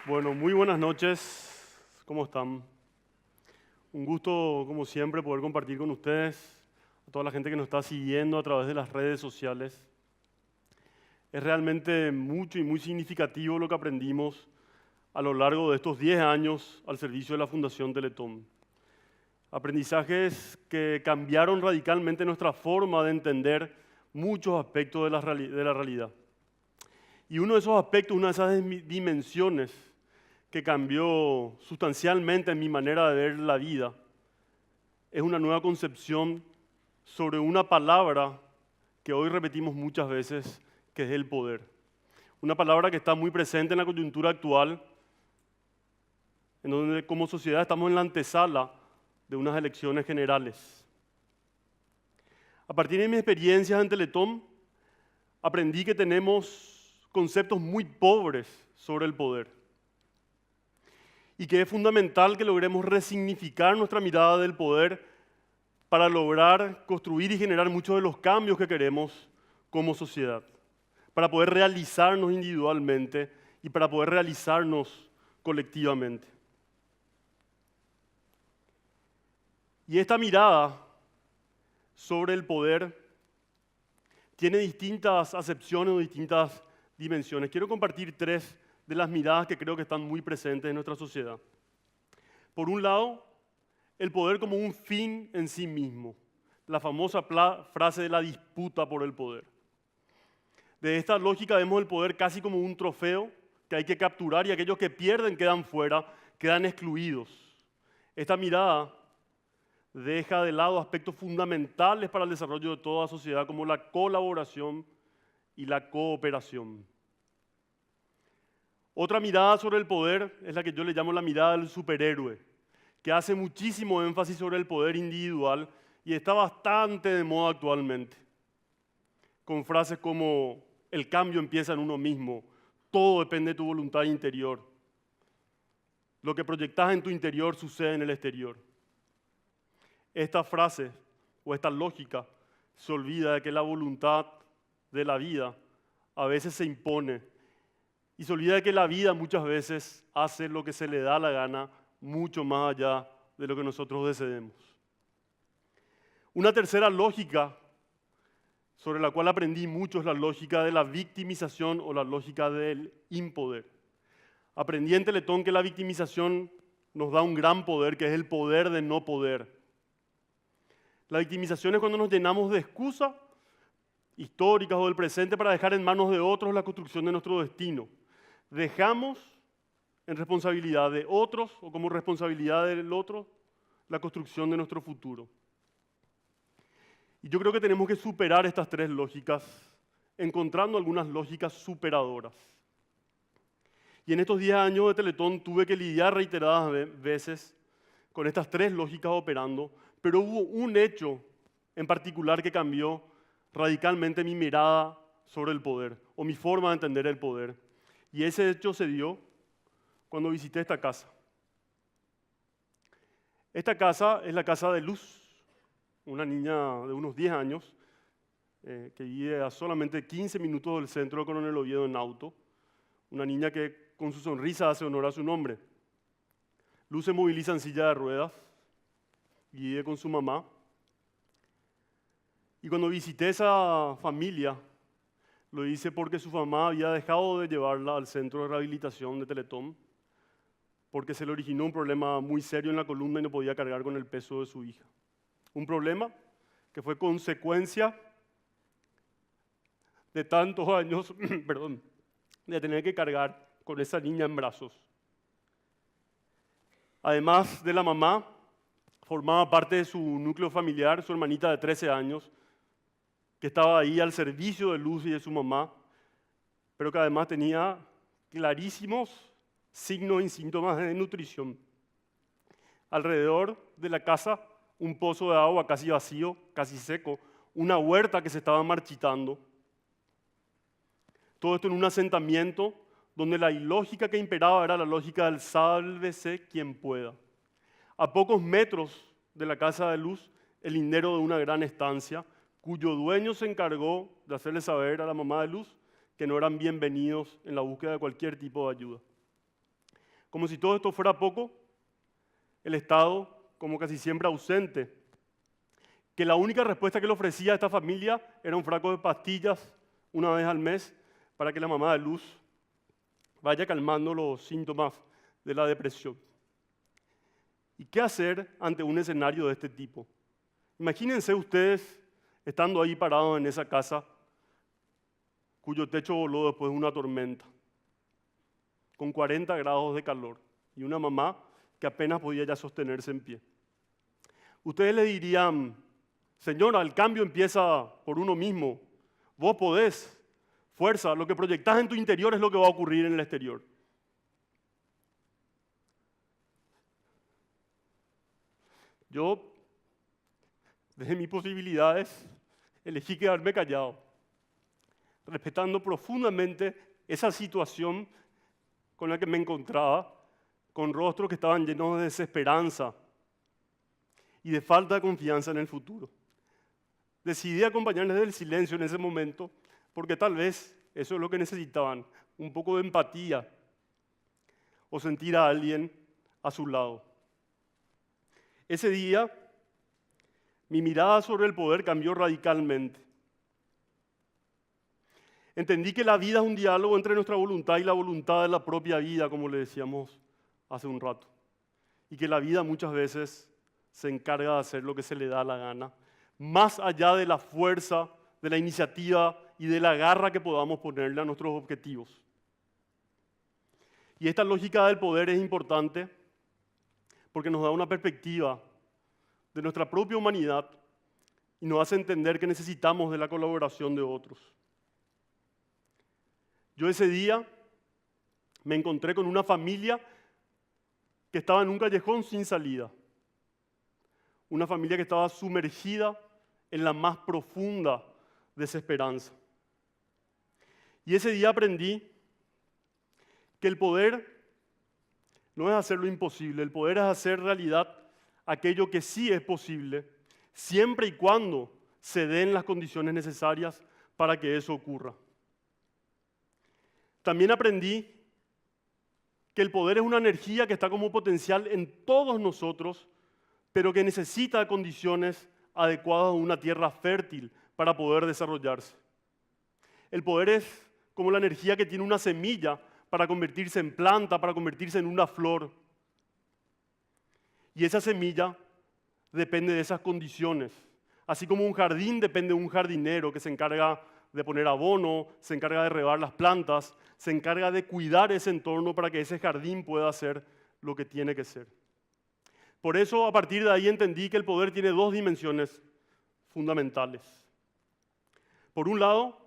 Bueno, muy buenas noches. ¿Cómo están? Un gusto, como siempre, poder compartir con ustedes, a toda la gente que nos está siguiendo a través de las redes sociales. Es realmente mucho y muy significativo lo que aprendimos a lo largo de estos 10 años al servicio de la Fundación Teletón. Aprendizajes que cambiaron radicalmente nuestra forma de entender muchos aspectos de la realidad. Y uno de esos aspectos, una de esas dimensiones que cambió sustancialmente en mi manera de ver la vida, es una nueva concepción sobre una palabra que hoy repetimos muchas veces, que es el poder. Una palabra que está muy presente en la coyuntura actual, en donde como sociedad estamos en la antesala de unas elecciones generales. A partir de mis experiencias en Teletón, aprendí que tenemos conceptos muy pobres sobre el poder y que es fundamental que logremos resignificar nuestra mirada del poder para lograr construir y generar muchos de los cambios que queremos como sociedad, para poder realizarnos individualmente y para poder realizarnos colectivamente. Y esta mirada sobre el poder tiene distintas acepciones o distintas dimensiones. Quiero compartir tres de las miradas que creo que están muy presentes en nuestra sociedad. Por un lado, el poder como un fin en sí mismo, la famosa frase de la disputa por el poder. De esta lógica vemos el poder casi como un trofeo que hay que capturar y aquellos que pierden quedan fuera, quedan excluidos. Esta mirada deja de lado aspectos fundamentales para el desarrollo de toda sociedad como la colaboración y la cooperación. Otra mirada sobre el poder es la que yo le llamo la mirada del superhéroe, que hace muchísimo énfasis sobre el poder individual y está bastante de moda actualmente, con frases como el cambio empieza en uno mismo, todo depende de tu voluntad interior, lo que proyectas en tu interior sucede en el exterior. Esta frase o esta lógica se olvida de que la voluntad de la vida a veces se impone y se olvida de que la vida muchas veces hace lo que se le da la gana mucho más allá de lo que nosotros deseemos. Una tercera lógica sobre la cual aprendí mucho es la lógica de la victimización o la lógica del impoder. Aprendí en Teletón que la victimización nos da un gran poder, que es el poder de no poder. La victimización es cuando nos llenamos de excusas históricas o del presente para dejar en manos de otros la construcción de nuestro destino. Dejamos en responsabilidad de otros o como responsabilidad del otro la construcción de nuestro futuro. Y yo creo que tenemos que superar estas tres lógicas, encontrando algunas lógicas superadoras. Y en estos 10 años de Teletón tuve que lidiar reiteradas veces con estas tres lógicas operando, pero hubo un hecho en particular que cambió radicalmente mi mirada sobre el poder o mi forma de entender el poder. Y ese hecho se dio cuando visité esta casa. Esta casa es la casa de Luz, una niña de unos 10 años que vive a solamente 15 minutos del centro de Coronel Oviedo en auto. Una niña que con su sonrisa hace honor a su nombre. Luz se moviliza en silla de ruedas y vive con su mamá. Y cuando visité esa familia, lo hice porque su mamá había dejado de llevarla al centro de rehabilitación de Teletón, porque se le originó un problema muy serio en la columna y no podía cargar con el peso de su hija. Un problema que fue consecuencia de tantos años, perdón, de tener que cargar con esa niña en brazos. Además de la mamá, formaba parte de su núcleo familiar su hermanita de 13 años, que estaba ahí al servicio de Luz y de su mamá, pero que además tenía clarísimos signos y síntomas de desnutrición. Alrededor de la casa, un pozo de agua casi vacío, casi seco, una huerta que se estaba marchitando. Todo esto en un asentamiento donde la ilógica que imperaba era la lógica del sálvese quien pueda. A pocos metros de la casa de Luz, el lindero de una gran estancia, cuyo dueño se encargó de hacerle saber a la mamá de Luz que no eran bienvenidos en la búsqueda de cualquier tipo de ayuda. Como si todo esto fuera poco, el Estado, como casi siempre ausente, que la única respuesta que le ofrecía a esta familia era un frasco de pastillas una vez al mes para que la mamá de Luz vaya calmando los síntomas de la depresión. ¿Y qué hacer ante un escenario de este tipo? Imagínense ustedes estando ahí parados en esa casa cuyo techo voló después de una tormenta, con 40 grados de calor, y una mamá que apenas podía ya sostenerse en pie. Ustedes le dirían: señora, el cambio empieza por uno mismo, vos podés, fuerza, lo que proyectás en tu interior es lo que va a ocurrir en el exterior. Yo, desde mis posibilidades, elegí quedarme callado, respetando profundamente esa situación con la que me encontraba, con rostros que estaban llenos de desesperanza y de falta de confianza en el futuro. Decidí acompañarles del silencio en ese momento, porque tal vez eso es lo que necesitaban, un poco de empatía o sentir a alguien a su lado. Ese día, mi mirada sobre el poder cambió radicalmente. Entendí que la vida es un diálogo entre nuestra voluntad y la voluntad de la propia vida, como le decíamos hace un rato. Y que la vida muchas veces se encarga de hacer lo que se le da la gana, más allá de la fuerza, de la iniciativa y de la garra que podamos ponerle a nuestros objetivos. Y esta lógica del poder es importante porque nos da una perspectiva de nuestra propia humanidad y nos hace entender que necesitamos de la colaboración de otros. Yo ese día me encontré con una familia que estaba en un callejón sin salida. Una familia que estaba sumergida en la más profunda desesperanza. Y ese día aprendí que el poder no es hacer lo imposible, el poder es hacer realidad aquello que sí es posible, siempre y cuando se den las condiciones necesarias para que eso ocurra. También aprendí que el poder es una energía que está como potencial en todos nosotros, pero que necesita condiciones adecuadas a una tierra fértil para poder desarrollarse. El poder es como la energía que tiene una semilla para convertirse en planta, para convertirse en una flor. Y esa semilla depende de esas condiciones. Así como un jardín depende de un jardinero que se encarga de poner abono, se encarga de regar las plantas, se encarga de cuidar ese entorno para que ese jardín pueda ser lo que tiene que ser. Por eso, a partir de ahí entendí que el poder tiene dos dimensiones fundamentales. Por un lado,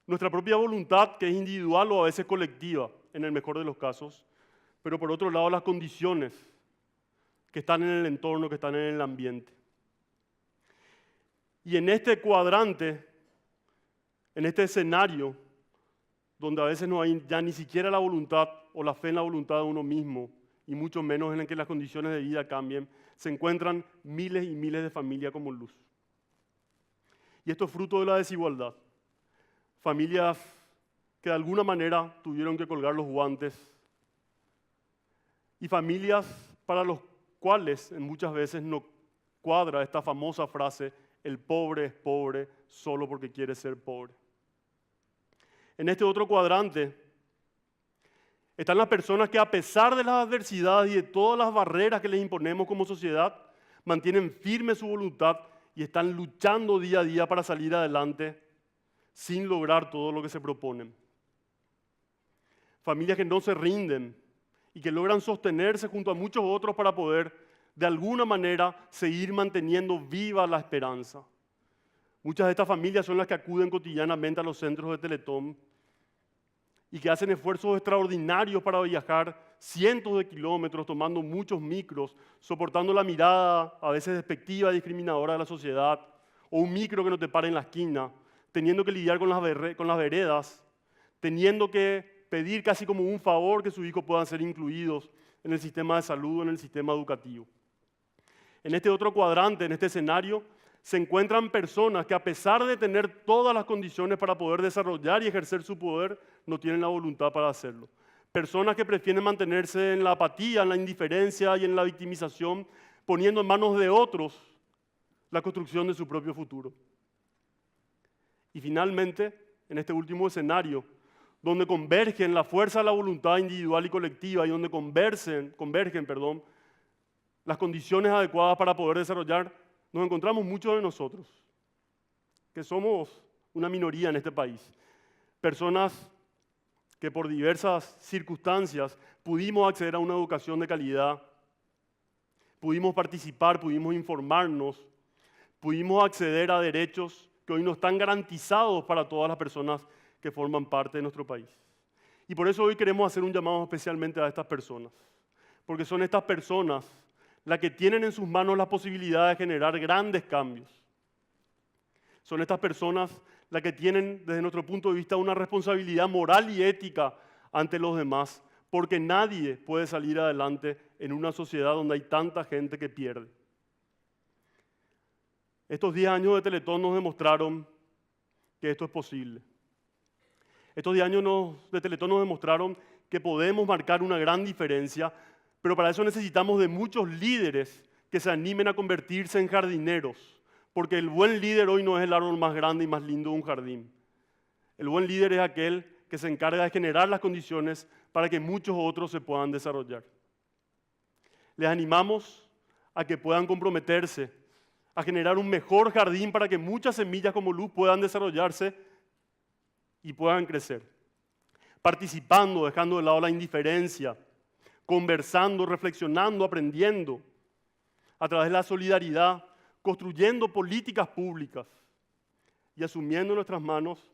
nuestra propia voluntad, que es individual o a veces colectiva, en el mejor de los casos, pero por otro lado, las condiciones que están en el entorno, que están en el ambiente. Y en este cuadrante, en este escenario, donde a veces no hay ya ni siquiera la voluntad o la fe en la voluntad de uno mismo, y mucho menos en el que las condiciones de vida cambien, se encuentran miles y miles de familias como Luz. Y esto es fruto de la desigualdad. Familias que de alguna manera tuvieron que colgar los guantes. Y familias para los cuales muchas veces no cuadra esta famosa frase: el pobre es pobre solo porque quiere ser pobre. En este otro cuadrante están las personas que, a pesar de las adversidades y de todas las barreras que les imponemos como sociedad, mantienen firme su voluntad y están luchando día a día para salir adelante sin lograr todo lo que se proponen. Familias que no se rinden y que logran sostenerse junto a muchos otros para poder, de alguna manera, seguir manteniendo viva la esperanza. Muchas de estas familias son las que acuden cotidianamente a los centros de Teletón y que hacen esfuerzos extraordinarios para viajar cientos de kilómetros, tomando muchos micros, soportando la mirada a veces despectiva y discriminadora de la sociedad, o un micro que no te para en la esquina, teniendo que lidiar con las veredas, teniendo que pedir casi como un favor que sus hijos puedan ser incluidos en el sistema de salud o en el sistema educativo. En este otro cuadrante, en este escenario, se encuentran personas que, a pesar de tener todas las condiciones para poder desarrollar y ejercer su poder, no tienen la voluntad para hacerlo. Personas que prefieren mantenerse en la apatía, en la indiferencia y en la victimización, poniendo en manos de otros la construcción de su propio futuro. Y finalmente, en este último escenario, donde convergen la fuerza de la voluntad individual y colectiva y donde convergen, las condiciones adecuadas para poder desarrollar, nos encontramos muchos de nosotros, que somos una minoría en este país. Personas que por diversas circunstancias pudimos acceder a una educación de calidad, pudimos participar, pudimos informarnos, pudimos acceder a derechos que hoy no están garantizados para todas las personas que forman parte de nuestro país. Y por eso hoy queremos hacer un llamado especialmente a estas personas, porque son estas personas las que tienen en sus manos la posibilidad de generar grandes cambios. Son estas personas las que tienen, desde nuestro punto de vista, una responsabilidad moral y ética ante los demás, porque nadie puede salir adelante en una sociedad donde hay tanta gente que pierde. Estos 10 años de Teletón nos demostraron que esto es posible. Estos 10 años de Teletón nos demostraron que podemos marcar una gran diferencia, pero para eso necesitamos de muchos líderes que se animen a convertirse en jardineros, porque el buen líder hoy no es el árbol más grande y más lindo de un jardín. El buen líder es aquel que se encarga de generar las condiciones para que muchos otros se puedan desarrollar. Les animamos a que puedan comprometerse a generar un mejor jardín para que muchas semillas como Luz puedan desarrollarse y puedan crecer. Participando, dejando de lado la indiferencia, conversando, reflexionando, aprendiendo, a través de la solidaridad, construyendo políticas públicas y asumiendo en nuestras manos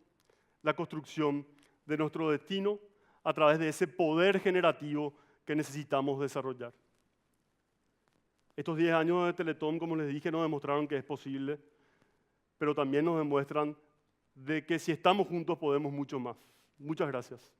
la construcción de nuestro destino a través de ese poder generativo que necesitamos desarrollar. Estos 10 años de Teletón, como les dije, nos demostraron que es posible, pero también nos demuestran de que si estamos juntos podemos mucho más. Muchas gracias.